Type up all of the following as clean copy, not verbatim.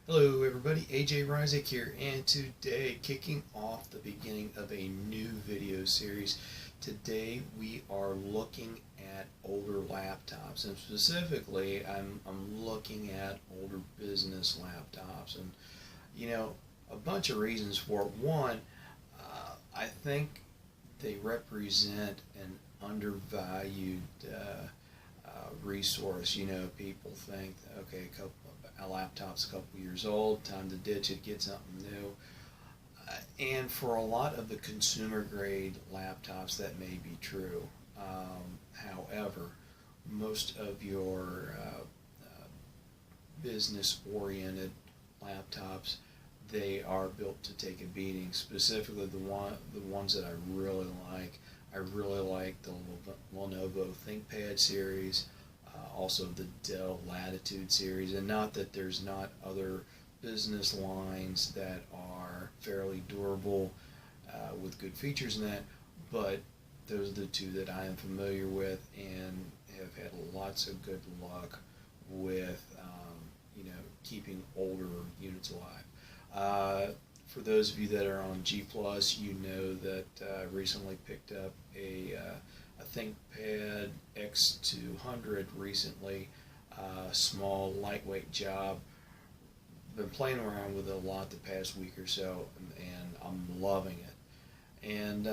Hello everybody, AJ Ryzik here, and today, kicking off the beginning of a new video series. Today we are looking at older laptops, and specifically I'm looking at older business laptops, and a bunch of reasons for it. One, I think they represent an undervalued resource. People think, okay, a laptop's a couple years old, time to ditch it, get something new. And for a lot of the consumer grade laptops, that may be true. However, most of your business oriented laptops, they are built to take a beating. Specifically, the ones that I really like. I really like the Lenovo ThinkPad series, also the Dell Latitude series, and not that there's not other business lines that are fairly durable with good features in that, but those are the two that I am familiar with and have had lots of good luck with, keeping older units alive. For those of you that are on G+, you know that I recently picked up a ThinkPad X200 recently. Small, lightweight job. Been playing around with it a lot the past week or so, and I'm loving it. And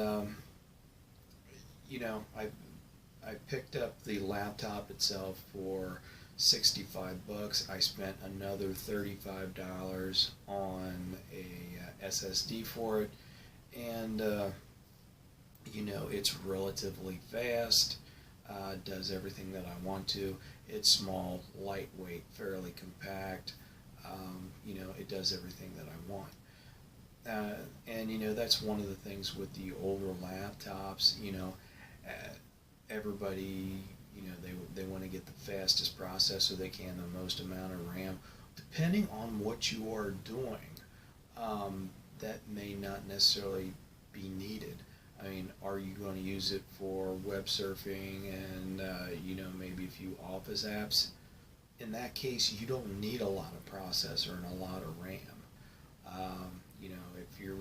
I picked up the laptop itself for $65. I spent another $35 on a SSD for it, and it's relatively fast, does everything that I want to. It's small, lightweight, fairly compact. It does everything that I want. And that's one of the things with the older laptops. Everybody, they want to get the fastest processor they can, the most amount of RAM. Depending on what you are doing, that may not necessarily be needed. I mean, are you going to use it for web surfing and maybe a few office apps? In that case, you don't need a lot of processor and a lot of RAM. If you're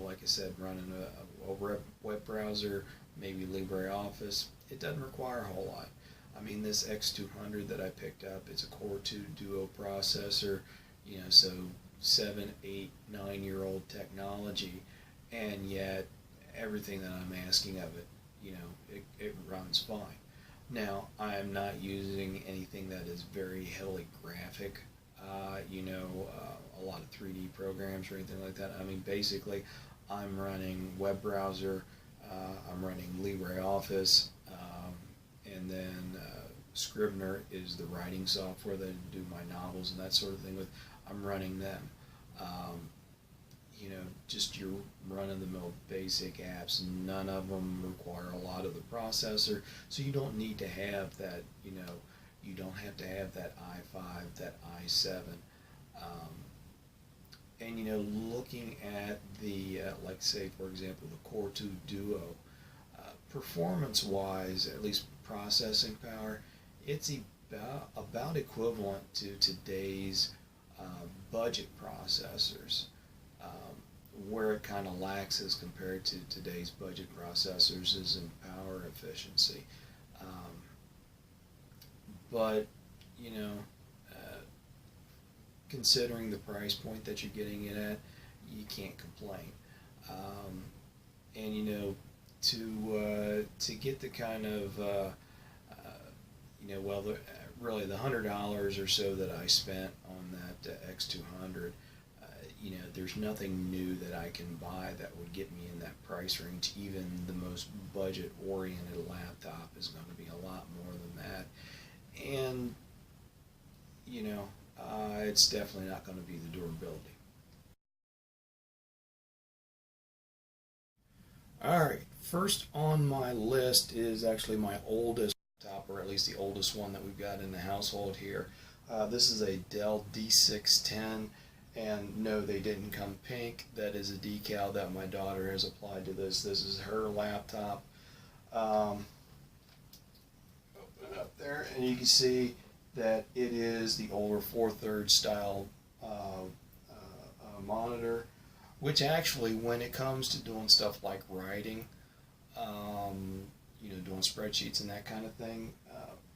like I said, running a web browser, maybe LibreOffice, it doesn't require a whole lot. I mean, this X200 that I picked up, it's a Core 2 Duo processor, so 7, 8, 9-year-old technology, and yet everything that I'm asking of it, it runs fine. Now, I'm not using anything that is very heavily graphic, a lot of 3D programs or anything like that. I mean, basically, I'm running web browser, I'm running LibreOffice, and then Scrivener is the writing software that I do my novels and that sort of thing with. I'm running them. Just your run-of-the-mill basic apps. None of them require a lot of the processor, so you don't need to have that. You don't have to have that i5, that i7. And looking at the, like say for example, the Core 2 Duo, performance-wise, at least processing power, it's about equivalent to today's budget processors. Where it kind of lacks as compared to today's budget processors is in power efficiency. But considering the price point that you're getting it at, you can't complain. And to get the kind of really the $100 or so that I spent on that X200. There's nothing new that I can buy that would get me in that price range. Even the most budget-oriented laptop is going to be a lot more than that. And, it's definitely not going to be the durability. Alright, first on my list is actually my oldest laptop, or at least the oldest one that we've got in the household here. This is a Dell D610. And no, they didn't come pink. That is a decal that my daughter has applied to this. This is her laptop. Open it up there, and you can see that it is the older 4/3 style monitor, which actually, when it comes to doing stuff like writing, doing spreadsheets and that kind of thing,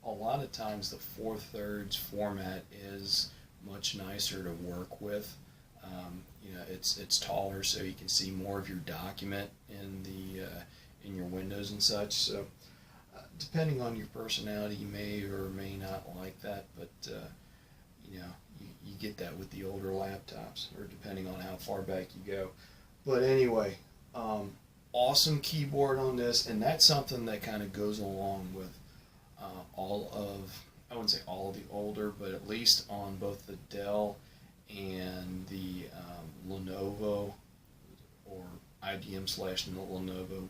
a lot of times the 4/3 format is much nicer to work with. It's taller, so you can see more of your document in your windows and such. So, depending on your personality, you may or may not like that, but you get that with the older laptops, or depending on how far back you go. But anyway, awesome keyboard on this, and that's something that kind of goes along with I wouldn't say all of the older, but at least on both the Dell and the Lenovo or IBM / Lenovo.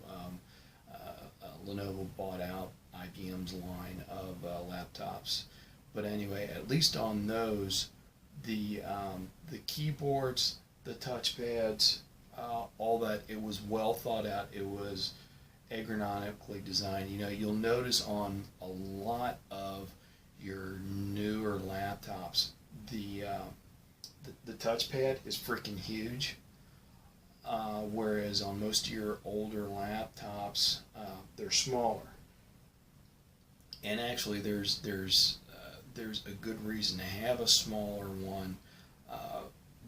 Lenovo bought out IBM's line of laptops, but anyway, at least on those, the keyboards, the touchpads, all that, it was well thought out. It was ergonomically designed. You'll notice on a lot of your newer laptops, the touchpad is freaking huge, whereas on most of your older laptops, they're smaller. And actually, there's a good reason to have a smaller one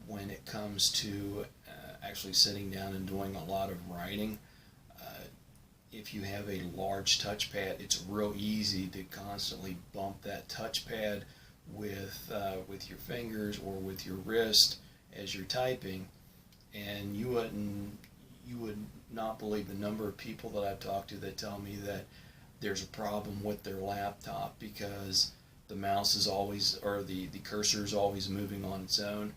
when it comes to actually sitting down and doing a lot of writing. If you have a large touchpad, it's real easy to constantly bump that touchpad with your fingers or with your wrist as you're typing, and you would not believe the number of people that I've talked to that tell me that there's a problem with their laptop because the mouse is always, or the cursor is always moving on its own,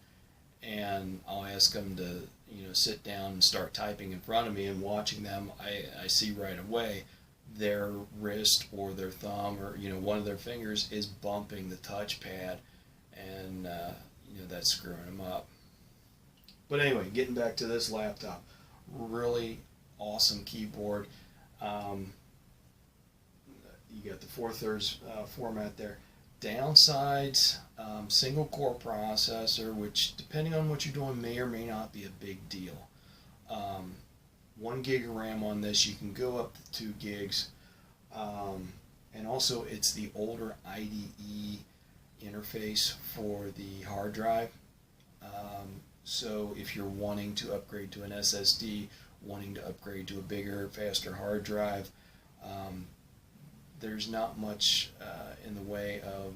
and I'll ask them to sit down and start typing in front of me, and watching them, I see right away their wrist or their thumb or one of their fingers is bumping the touchpad, and that's screwing them up. But anyway, getting back to this laptop, really awesome keyboard. You got the 4/3 format there. Downsides, single core processor, which depending on what you're doing may or may not be a big deal. 1 gig of RAM on this. You can go up to 2 gigs. And also it's the older IDE interface for the hard drive. So if you're wanting to upgrade to an SSD, wanting to upgrade to a bigger, faster hard drive, there's not much in the way of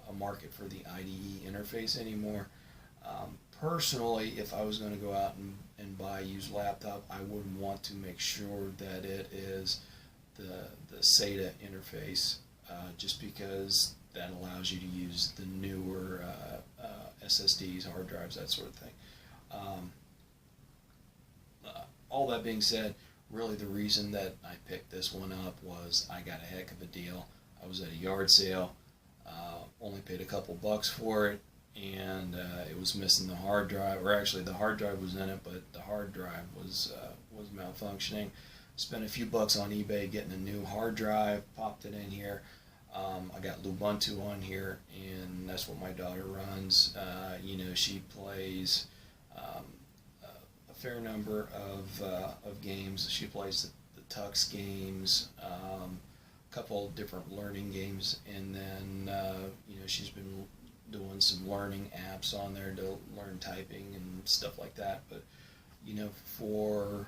a market for the IDE interface anymore. Personally, if I was going to go out and buy a used laptop, I would want to make sure that it is the SATA interface, just because that allows you to use the newer SSDs, hard drives, that sort of thing. All that being said, really the reason that I picked this one up was I got a heck of a deal. I was at a yard sale, only paid a couple bucks for it, and it was missing the hard drive, or actually the hard drive was in it, but the hard drive was malfunctioning. Spent a few bucks on eBay getting a new hard drive, popped it in here. I got Ubuntu on here, and that's what my daughter runs. She plays a fair number of games. She plays the Tux games, a couple of different learning games, and then she's been doing some learning apps on there to learn typing and stuff like that. But for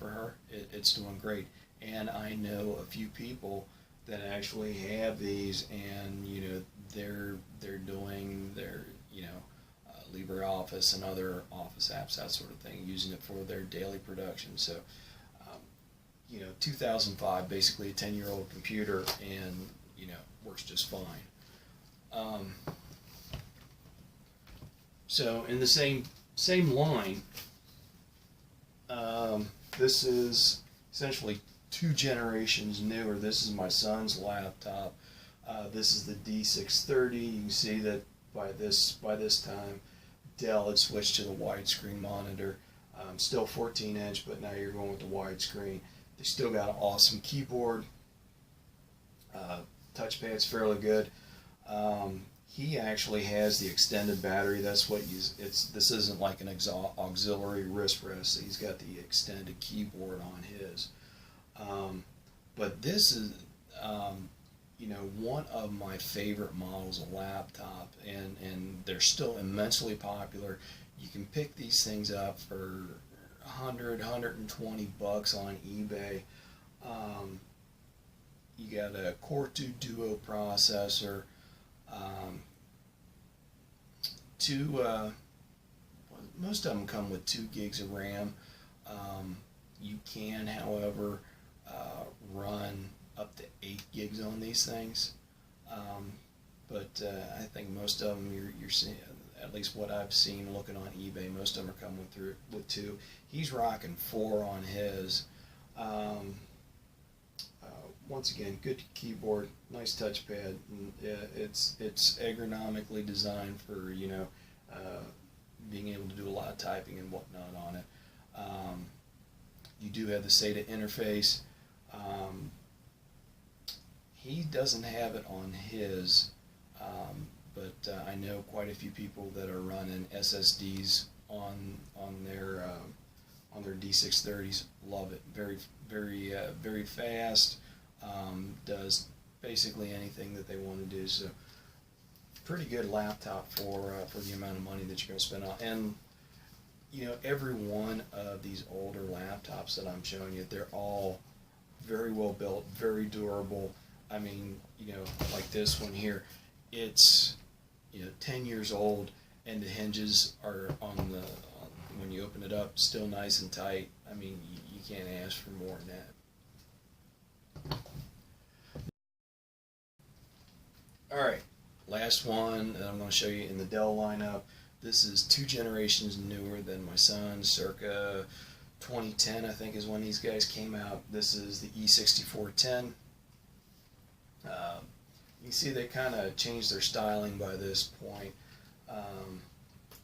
her, it's doing great. And I know a few people that actually have these, and they're doing their LibreOffice and other office apps, that sort of thing, using it for their daily production. So 2005, basically a 10-year-old computer, and works just fine. So in the same line, this is essentially 2 generations newer. This is my son's laptop. This is the D630. You can see that by this time, Dell had switched to the widescreen monitor. Still 14-inch, but now you're going with the widescreen. They still got an awesome keyboard. Touchpad's fairly good. He actually has the extended battery. That's what this isn't like an auxiliary wrist rest. He's got the extended keyboard on his. But this is, one of my favorite models of laptop, and they're still immensely popular. You can pick these things up for $120 on eBay. You got a Core 2 Duo processor, most of them come with 2 gigs of RAM. You can, however, run up to 8 gigs on these things. But I think most of them you're seeing, at least what I've seen looking on eBay, most of them are coming through with 2. He's rocking 4 on his. Once again, good keyboard, nice touchpad. And it's ergonomically designed for being able to do a lot of typing and whatnot on it. You do have the SATA interface. He doesn't have it on his, but I know quite a few people that are running SSDs on their D630s. Love it. Very fast. Does basically anything that they want to do. So pretty good laptop for the amount of money that you're going to spend on. And every one of these older laptops that I'm showing you, they're all very well built, very durable. I mean, like this one here, it's 10 years old, and the hinges are when you open it up, still nice and tight. I mean, you can't ask for more than that. Alright, last one that I'm going to show you in the Dell lineup. This is 2 generations newer than my son, circa 2010 I think is when these guys came out. This is the E6010. You can see they kind of changed their styling by this point.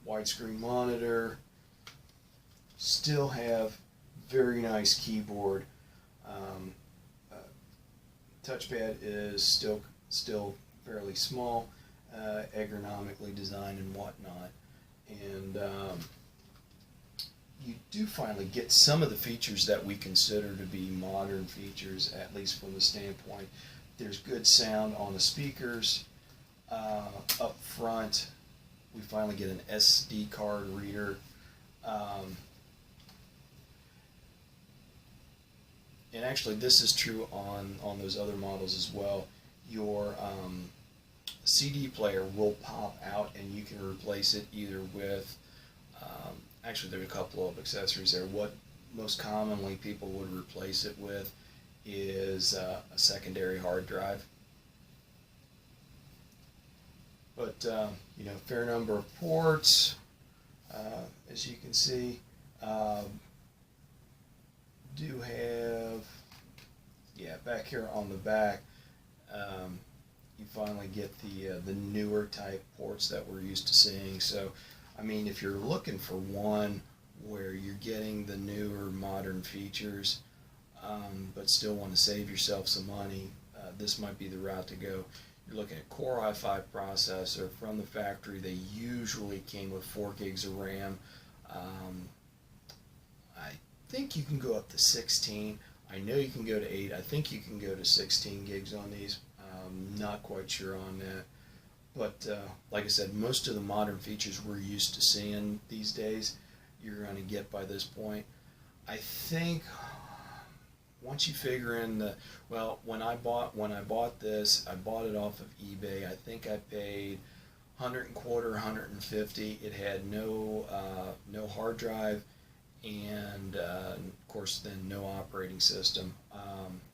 Widescreen monitor, still have very nice keyboard. Touchpad is still fairly small, ergonomically designed and whatnot. And you do finally get some of the features that we consider to be modern features, at least from the standpoint. There's good sound on the speakers. Up front, we finally get an SD card reader. And actually, this is true on those other models as well. Your CD player will pop out, and you can replace it either with, actually there's a couple of accessories there. What most commonly people would replace it with is a secondary hard drive. But fair number of ports, as you can see. Do have, back here on the back, you finally get the newer type ports that we're used to seeing. So, I mean, if you're looking for one where you're getting the newer modern features, but still want to save yourself some money, this might be the route to go. You're looking at Core i5 processor from the factory. They usually came with 4 gigs of RAM. I think you can go up to 16. I know you can go to 8. I think you can go to 16 gigs on these. Not quite sure on that. But like I said, most of the modern features we're used to seeing these days, you're going to get by this point. I think once you figure in when I bought this, I bought it off of eBay. I think I paid $125, $150. It had no hard drive, and of course then no operating system.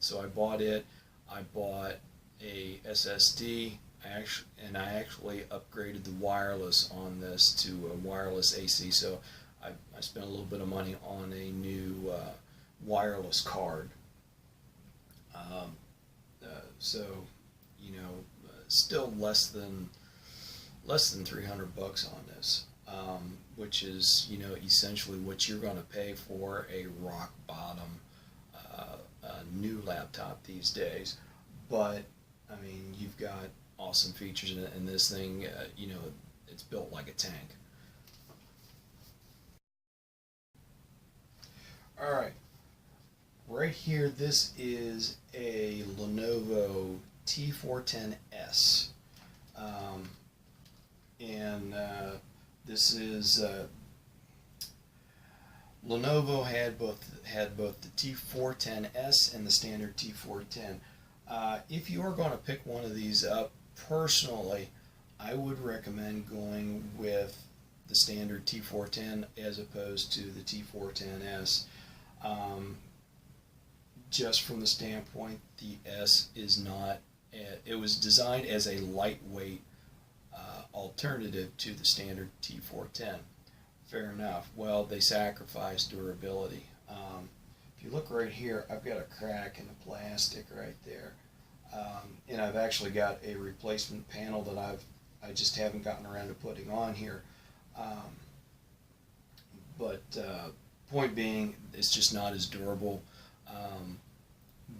So I bought it. I bought a SSD. I actually upgraded the wireless on this to a wireless AC. So I spent a little bit of money on a new wireless card. So still less than $300 on this, which is essentially what you're going to pay for a rock bottom new laptop these days. But I mean, you've got awesome features in it, and this thing, you know, it's built like a tank. All right, right here, this is a Lenovo T410 S, and this is Lenovo had both the T410 S and the standard T410. If you are going to pick one of these up, personally, I would recommend going with the standard T410 as opposed to the T410 S. Just from the standpoint, the S is not, it was designed as a lightweight alternative to the standard T410. Fair enough. Well, they sacrificed durability. If you look right here, I've got a crack in the plastic right there. And I've actually got a replacement panel that I just haven't gotten around to putting on here. Point being, it's just not as durable.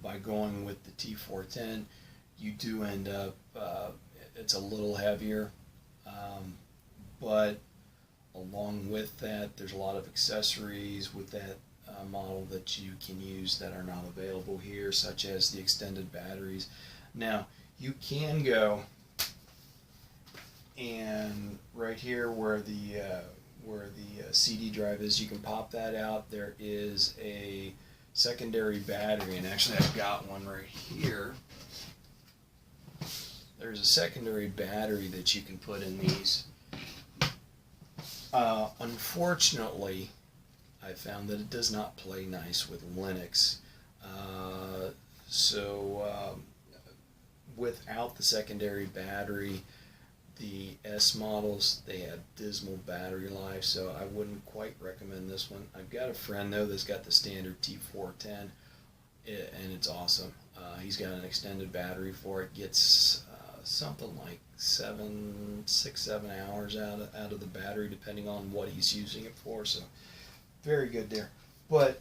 By going with the T410, you do end up, it's a little heavier, but along with that, there's a lot of accessories with that model that you can use that are not available here, such as the extended batteries. Now, you can go and right here where the CD drive is, you can pop that out. There is a secondary battery, and actually I've got one right here. There's a secondary battery that you can put in these. Unfortunately, I found that it does not play nice with Linux. Without the secondary battery, the S models, they have dismal battery life, so I wouldn't quite recommend this one. I've got a friend though that's got the standard T410, and it's awesome. He's got an extended battery for it. Gets something like 6-7 hours out of the battery, depending on what he's using it for. So very good there. But,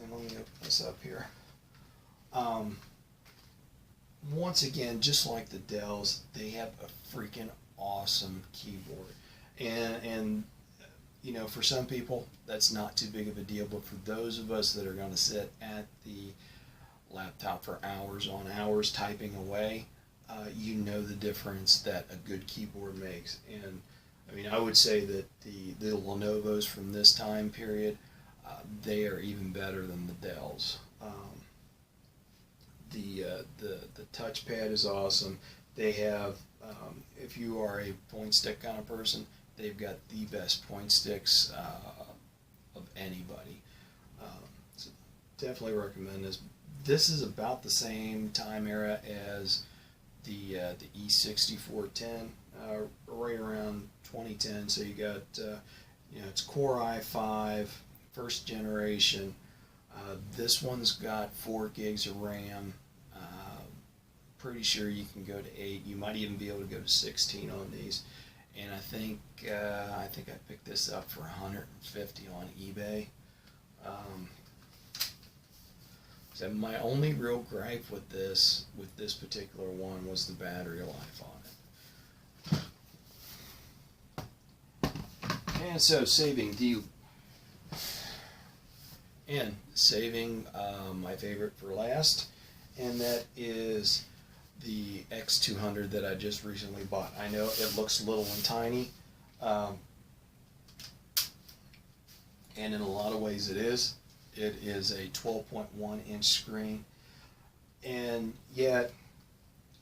and let me open this up here. Once again, just like the Dells, they have a freaking awesome keyboard. And you know, for some people, that's not too big of a deal. But for those of us that are going to sit at the laptop for hours on hours typing away, you know the difference that a good keyboard makes. And I mean, I would say that the Lenovo's from this time period, they are even better than the Dells. The touchpad is awesome. They have, if you are a point stick kind of person, they've got the best point sticks of anybody. So definitely recommend this. This is about the same time era as the E60 410, right around 2010. So you got, you know, it's Core i5, first generation. This one's got 4 gigs of RAM. Pretty sure you can go to 8. You might even be able to go to 16 on these. And I think I picked this up for $150 on eBay. So my only real gripe with this particular one was the battery life on it. And so saving my favorite for last, and that is the X200 that I just recently bought. I know it looks little and tiny, and in a lot of ways it is. It is a 12.1-inch screen, and yet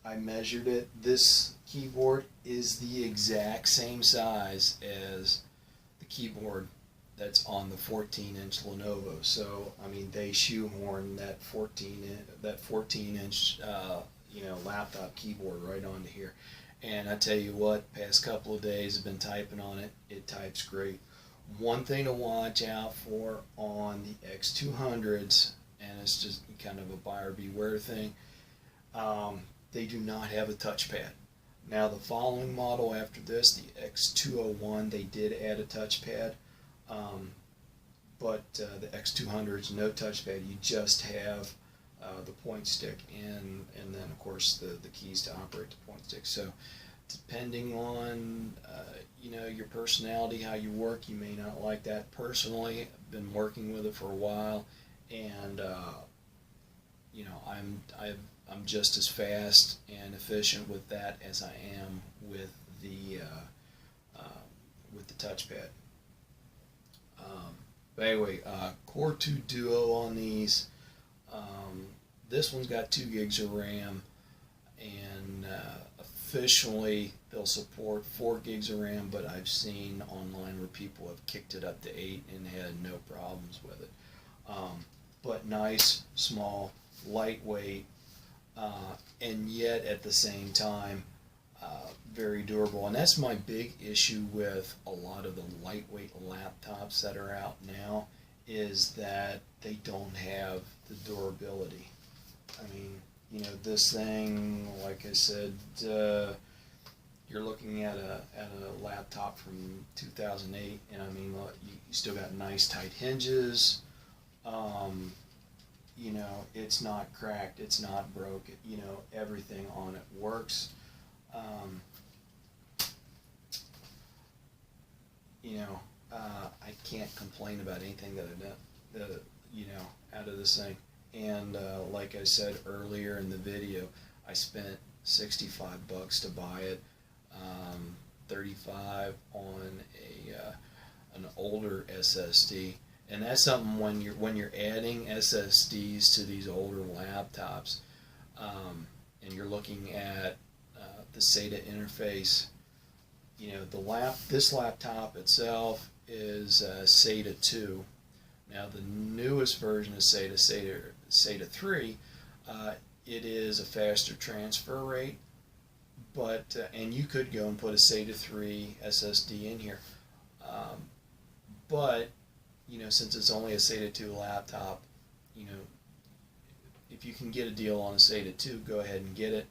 I measured it. This keyboard is the exact same size as the keyboard that's on the 14-inch Lenovo. So I mean, they shoehorned that 14-inch you know, laptop keyboard right onto here. And I tell you what, past couple of days I've been typing on it. It types great. One thing to watch out for on the X200s, and it's just kind of a buyer beware thing, they do not have a touchpad. Now the following model after this, the X201, they did add a touchpad, but the X200s, no touchpad. You just have the point stick, and then of course the keys to operate the point stick. So depending on your personality, how you work, you may not like that. Personally, I've been working with it for a while, and I'm just as fast and efficient with that as I am with the touchpad. But anyway, Core 2 Duo on these. This one's got 2 gigs of RAM, and officially they'll support 4 gigs of RAM, but I've seen online where people have kicked it up to 8 and had no problems with it. But nice, small, lightweight, and yet at the same time very durable. And that's my big issue with a lot of the lightweight laptops that are out now, is that they don't have the durability. I mean, this thing, like I said, you're looking at a laptop from 2008, and I mean, you still got nice tight hinges. It's not cracked, it's not broken. Everything on it works. I can't complain about anything that I've done, out of this thing. And like I said earlier in the video, I spent $65 to buy it, $35 on an older SSD, and that's something when you're adding SSDs to these older laptops, and you're looking at the SATA interface. This laptop itself is SATA 2. Now the newest version of SATA 3, it is a faster transfer rate, but and you could go and put a SATA 3 SSD in here, but since it's only a SATA 2 laptop, if you can get a deal on a SATA 2, go ahead and get it,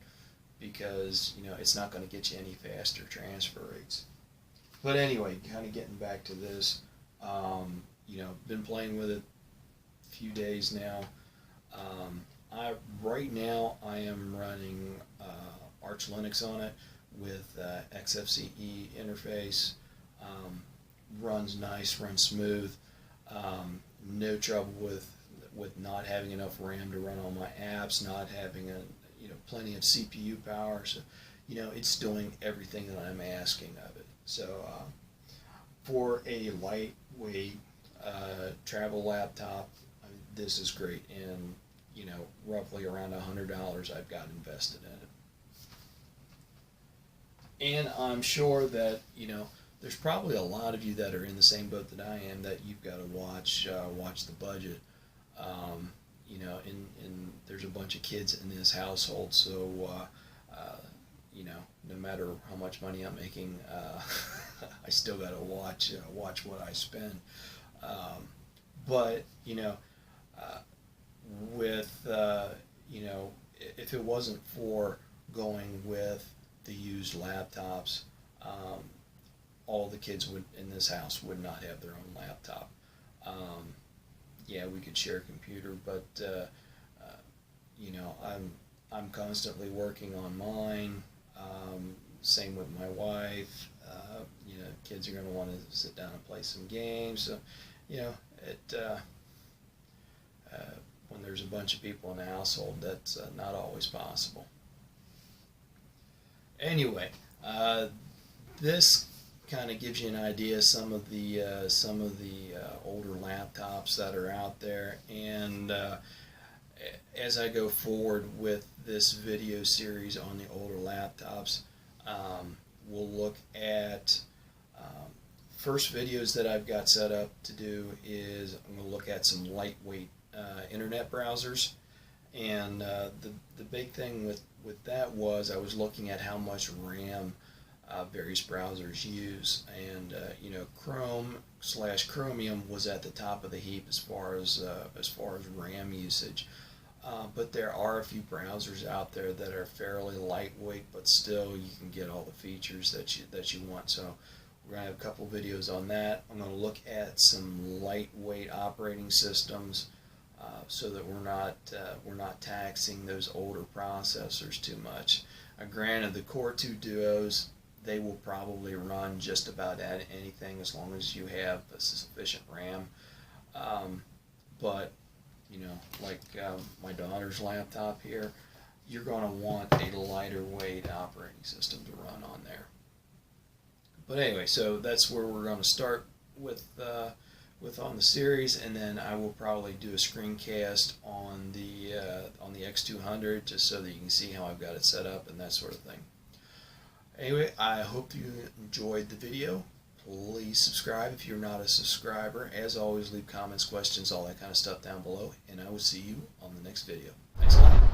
because it's not going to get you any faster transfer rates. But anyway, kind of getting back to this, been playing with it a few days now. Right now I am running Arch Linux on it with XFCE interface. Runs nice, runs smooth. No trouble with not having enough RAM to run all my apps, not having plenty of CPU power. So it's doing everything that I'm asking of it. So for a lightweight travel laptop, this is great, and roughly around $100 I've got invested in it. And I'm sure that there's probably a lot of you that are in the same boat that I am, that you've got to watch the budget. And there's a bunch of kids in this household, so no matter how much money I'm making, I still got to watch what I spend. But if it wasn't for going with the used laptops, all the kids in this house would not have their own laptop. Yeah, we could share a computer, but I'm constantly working on mine. Same with my wife. Kids are going to want to sit down and play some games. So, when there's a bunch of people in the household, that's not always possible. Anyway, this kind of gives you an idea of some of the older laptops that are out there, and as I go forward with this video series on the older laptops, we'll look at first videos that I've got set up to do is I'm going to look at some lightweight internet browsers, and the big thing with that was I was looking at how much RAM various browsers use, and Chrome/Chromium was at the top of the heap as far as RAM usage. But there are a few browsers out there that are fairly lightweight, but still you can get all the features that you want. So we're going to have a couple videos on that. I'm going to look at some lightweight operating systems, so that we're not taxing those older processors too much. Granted, the Core 2 Duos, they will probably run just about at anything as long as you have a sufficient RAM. But you know, like my daughter's laptop here, you're going to want a lighter weight operating system to run on there. But anyway, so that's where we're going to start with on the series, and then I will probably do a screencast on the X200 just so that you can see how I've got it set up and that sort of thing. Anyway, I hope you enjoyed the video. Please subscribe if you're not a subscriber. As always, leave comments, questions, all that kind of stuff down below, and I will see you on the next video. Thanks a lot.